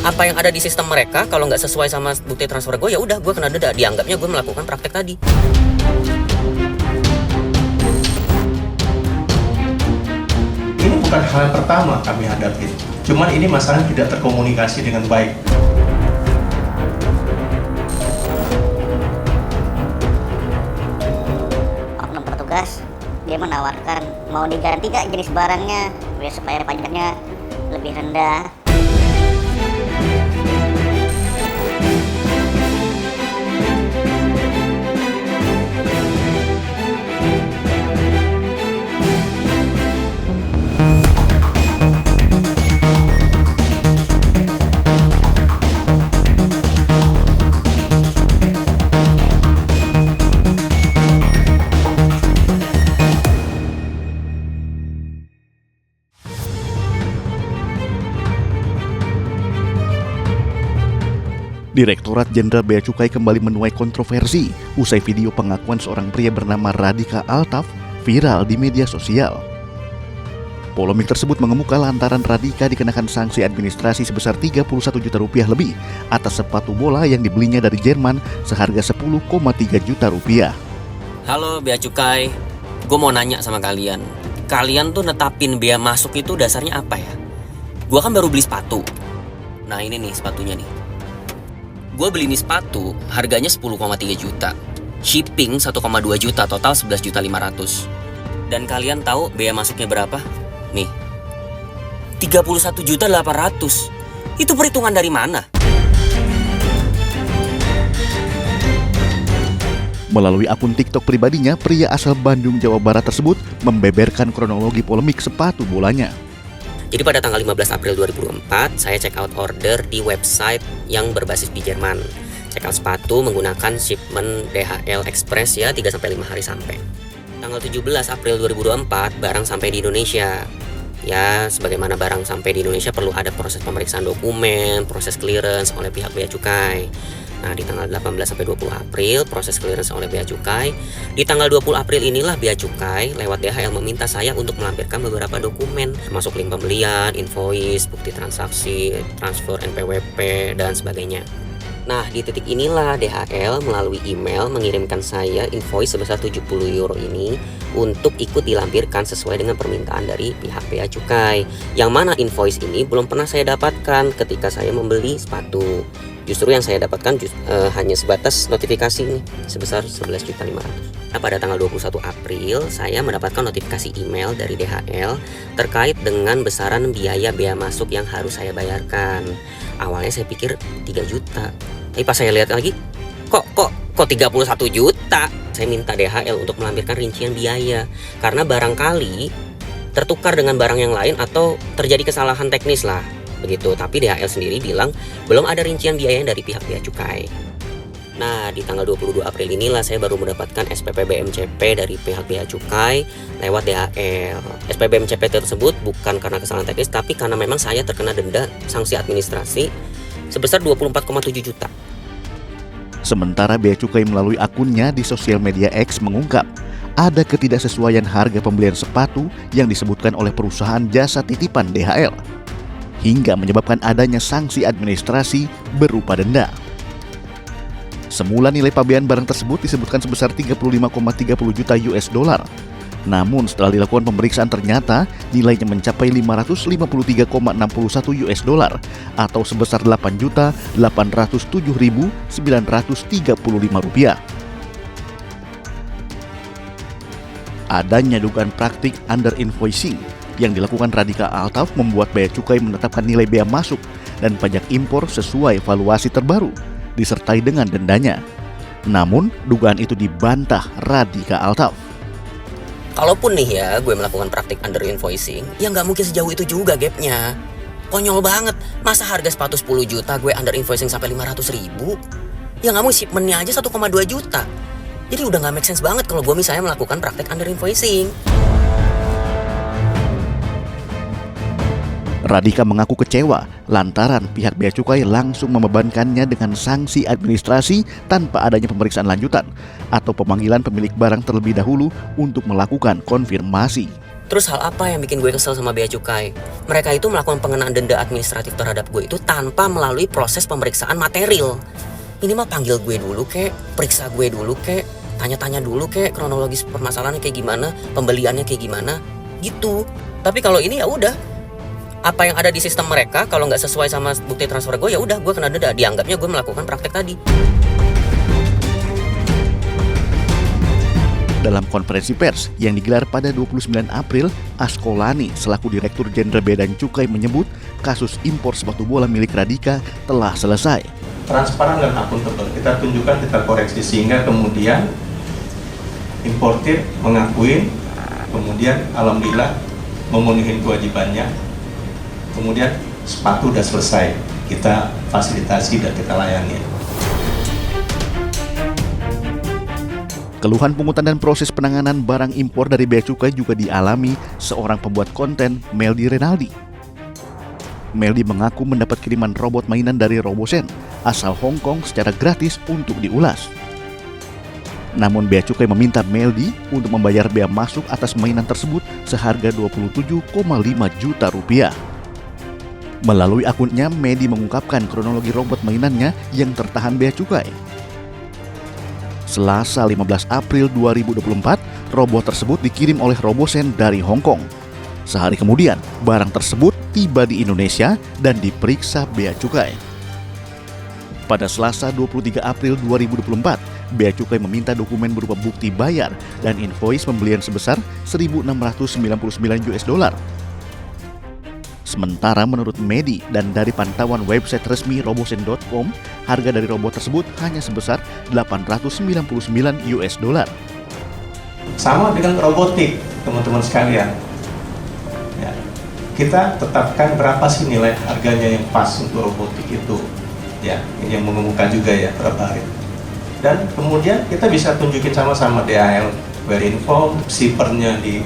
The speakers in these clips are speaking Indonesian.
Apa yang ada di sistem mereka kalau nggak sesuai sama bukti transfer gue, ya udah gue kena denda. Dianggapnya gue melakukan praktek tadi. Ini bukan hal yang pertama kami hadapi. Cuman ini masalah tidak terkomunikasi dengan baik. Oknum petugas, dia menawarkan mau diganti gak jenis barangnya biar supaya pajaknya lebih rendah. Direktorat Jenderal Bea Cukai kembali menuai kontroversi usai video pengakuan seorang pria bernama Radika Altaf viral di media sosial. Polemik tersebut mengemuka lantaran Radika dikenakan sanksi administrasi sebesar 31 juta rupiah lebih atas sepatu bola yang dibelinya dari Jerman seharga 10,3 juta rupiah. Halo Bea Cukai, gue mau nanya sama kalian. Kalian tuh netapin bea masuk itu dasarnya apa ya? Gue kan baru beli sepatu. Nah ini nih sepatunya nih. Gue beli nih sepatu, harganya 10,3 juta. Shipping 1,2 juta, total 11.500.000. Dan kalian tahu bea masuknya berapa? Nih, 31.800.000. Itu perhitungan dari mana? Melalui akun TikTok pribadinya, pria asal Bandung, Jawa Barat tersebut membeberkan kronologi polemik sepatu bolanya. Jadi pada tanggal 15 April 2024, saya check out order di website yang berbasis di Jerman. Check out sepatu menggunakan shipment DHL Express ya, 3-5 hari sampai. Tanggal 17 April 2024, barang sampai di Indonesia. Ya, sebagaimana barang sampai di Indonesia perlu ada proses pemeriksaan dokumen, proses clearance oleh pihak Bea Cukai. Nah, di tanggal 18 sampai 20 April proses clearance oleh Bea Cukai. Di tanggal 20 April inilah Bea Cukai lewat DHL meminta saya untuk melampirkan beberapa dokumen, termasuk link pembelian, invoice, bukti transaksi, transfer NPWP, dan sebagainya. Nah, di titik inilah DHL melalui email mengirimkan saya invoice sebesar 70 euro ini untuk ikut dilampirkan sesuai dengan permintaan dari pihak Bea Cukai. Yang mana invoice ini belum pernah saya dapatkan ketika saya membeli sepatu. Justru yang saya dapatkan hanya sebatas notifikasi nih, sebesar 11.500.000. Nah, pada tanggal 21 April saya mendapatkan notifikasi email dari DHL terkait dengan besaran biaya bea masuk yang harus saya bayarkan. Awalnya saya pikir 3 juta. Tapi pas saya lihat lagi, kok 31 juta. Saya minta DHL untuk melampirkan rincian biaya karena barangkali tertukar dengan barang yang lain atau terjadi kesalahan teknis lah. Begitu, tapi DHL sendiri bilang belum ada rincian biaya dari pihak Bea Cukai. Nah, di tanggal 22 April inilah saya baru mendapatkan SPP BMCP dari pihak Bea Cukai lewat DHL. SPP BMCP tersebut bukan karena kesalahan teknis, tapi karena memang saya terkena denda sanksi administrasi sebesar 24,7 juta. Sementara Bea Cukai melalui akunnya di sosial media X mengungkap ada ketidaksesuaian harga pembelian sepatu yang disebutkan oleh perusahaan jasa titipan DHL, hingga menyebabkan adanya sanksi administrasi berupa denda. Semula nilai pabean barang tersebut disebutkan sebesar 35,30 juta US dollar. Namun setelah dilakukan pemeriksaan ternyata nilainya mencapai 553,61 US dollar atau sebesar 8.807.935 rupiah. Adanya dugaan praktik under invoicing yang dilakukan Radika Altaf membuat Bea Cukai menetapkan nilai bea masuk dan pajak impor sesuai valuasi terbaru, disertai dengan dendanya. Namun, dugaan itu dibantah Radika Altaf. Kalaupun nih ya gue melakukan praktik under invoicing, ya nggak mungkin sejauh itu juga gapnya. Konyol banget, masa harga sepatu 10 juta gue under invoicing sampai 500.000? Ya nggak mungkin, shipmentnya aja 1,2 juta. Jadi udah nggak make sense banget kalau gue misalnya melakukan praktik under invoicing. Radika mengaku kecewa lantaran pihak Bea Cukai langsung membebankannya dengan sanksi administrasi tanpa adanya pemeriksaan lanjutan atau pemanggilan pemilik barang terlebih dahulu untuk melakukan konfirmasi. Terus hal apa yang bikin gue kesel sama Bea Cukai? Mereka itu melakukan pengenaan denda administratif terhadap gue itu tanpa melalui proses pemeriksaan material. Ini mah panggil gue dulu kek, periksa gue dulu kek, tanya-tanya dulu kek kronologis permasalahannya kayak gimana, pembeliannya kayak gimana, gitu. Tapi kalau ini ya udah, apa yang ada di sistem mereka kalau nggak sesuai sama bukti transfer gue ya udah gue kena denda, dianggapnya gue melakukan praktek tadi. Dalam konferensi pers yang digelar pada 29 April, Askolani selaku Direktur Jenderal Bea dan Cukai menyebut kasus impor sepatu bola milik Radika telah selesai. Transparan dan akuntabel, kita tunjukkan, kita koreksi sehingga kemudian importir mengakui, kemudian alhamdulillah memenuhi kewajibannya, kemudian sepatu udah selesai, kita fasilitasi dan kita layani. Keluhan pungutan dan proses penanganan barang impor dari Bea Cukai juga dialami seorang pembuat konten, Meldi Renaldi. Meldi mengaku mendapat kiriman robot mainan dari Robosen asal Hong Kong secara gratis untuk diulas. Namun Bea Cukai meminta Meldi untuk membayar bea masuk atas mainan tersebut seharga 27,5 juta rupiah. Melalui akunnya, Meldi mengungkapkan kronologi robot mainannya yang tertahan Bea Cukai. Selasa 15 April 2024, robot tersebut dikirim oleh Robosen dari Hong Kong. Sehari kemudian, barang tersebut tiba di Indonesia dan diperiksa Bea Cukai. Pada Selasa 23 April 2024, Bea Cukai meminta dokumen berupa bukti bayar dan invoice pembelian sebesar $1.699. Sementara menurut Medi dan dari pantauan website resmi robosen.com, harga dari robot tersebut hanya sebesar $899. Sama dengan robotik, teman-teman sekalian. Ya, kita tetapkan berapa sih nilai harganya yang pas untuk robotik itu. Ya, ini yang mengumumkan juga ya berapa hari. Dan kemudian kita bisa tunjukin sama-sama DHL Wear Info, shippernya di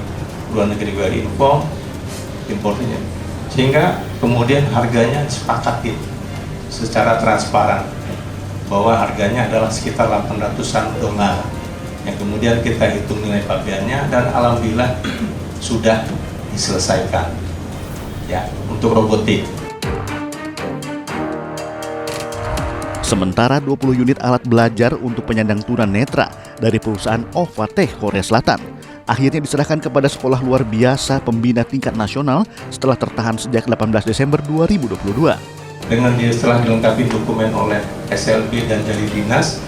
luar negeri Wear Info, importernya. Sehingga kemudian harganya disepakati secara transparan bahwa harganya adalah sekitar $800 yang kemudian kita hitung nilai pabeannya dan alhamdulillah sudah diselesaikan ya untuk robotik. Sementara 20 unit alat belajar untuk penyandang tunanetra dari perusahaan Ovatech Korea Selatan akhirnya diserahkan kepada sekolah luar biasa pembina tingkat nasional setelah tertahan sejak 18 Desember 2022. Dengan setelah dilengkapi dokumen oleh SLB dan dari dinas,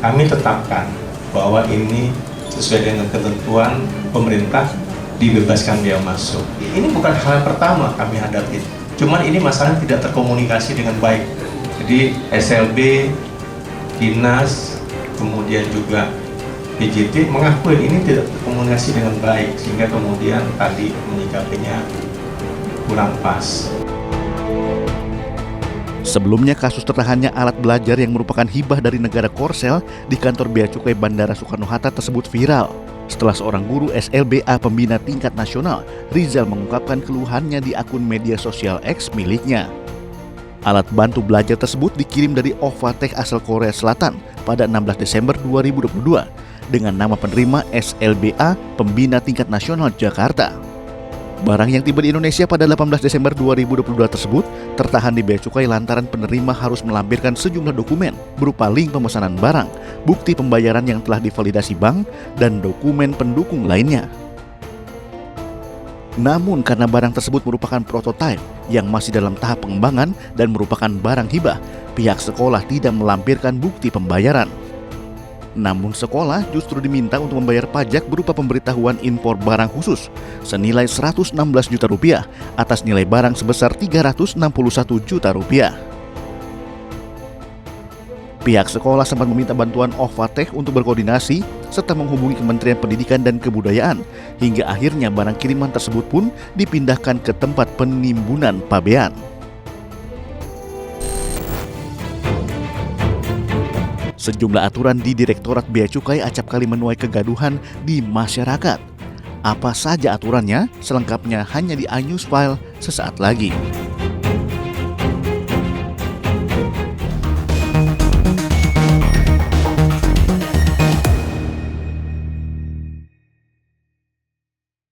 kami tetapkan bahwa ini sesuai dengan ketentuan pemerintah dibebaskan biaya masuk. Ini bukan hal yang pertama kami hadapi, cuman ini masalah tidak terkomunikasi dengan baik. Jadi SLB, dinas, kemudian juga PJT mengakui ini tidak terkomunikasi dengan baik sehingga kemudian tadi menyikapinya kurang pas. Sebelumnya kasus tertahannya alat belajar yang merupakan hibah dari negara Korsel di kantor Bea Cukai Bandara Soekarno-Hatta tersebut viral setelah seorang guru SLBA pembina tingkat nasional, Rizal, mengungkapkan keluhannya di akun media sosial X miliknya. Alat bantu belajar tersebut dikirim dari Ovatech asal Korea Selatan pada 16 Desember 2022 dengan nama penerima SLBA Pembina Tingkat Nasional Jakarta. Barang yang tiba di Indonesia pada 18 Desember 2022 tersebut tertahan di Bea Cukai lantaran penerima harus melampirkan sejumlah dokumen berupa link pemesanan barang, bukti pembayaran yang telah divalidasi bank, dan dokumen pendukung lainnya. Namun karena barang tersebut merupakan prototipe yang masih dalam tahap pengembangan dan merupakan barang hibah, pihak sekolah tidak melampirkan bukti pembayaran. Namun sekolah justru diminta untuk membayar pajak berupa pemberitahuan impor barang khusus senilai 116 juta rupiah atas nilai barang sebesar 361 juta rupiah. Pihak sekolah sempat meminta bantuan Ovatech untuk berkoordinasi serta menghubungi Kementerian Pendidikan dan Kebudayaan hingga akhirnya barang kiriman tersebut pun dipindahkan ke tempat penimbunan pabean. Sejumlah aturan di Direktorat Bea Cukai acap kali menuai kegaduhan di masyarakat. Apa saja aturannya? Selengkapnya hanya di iNews File sesaat lagi.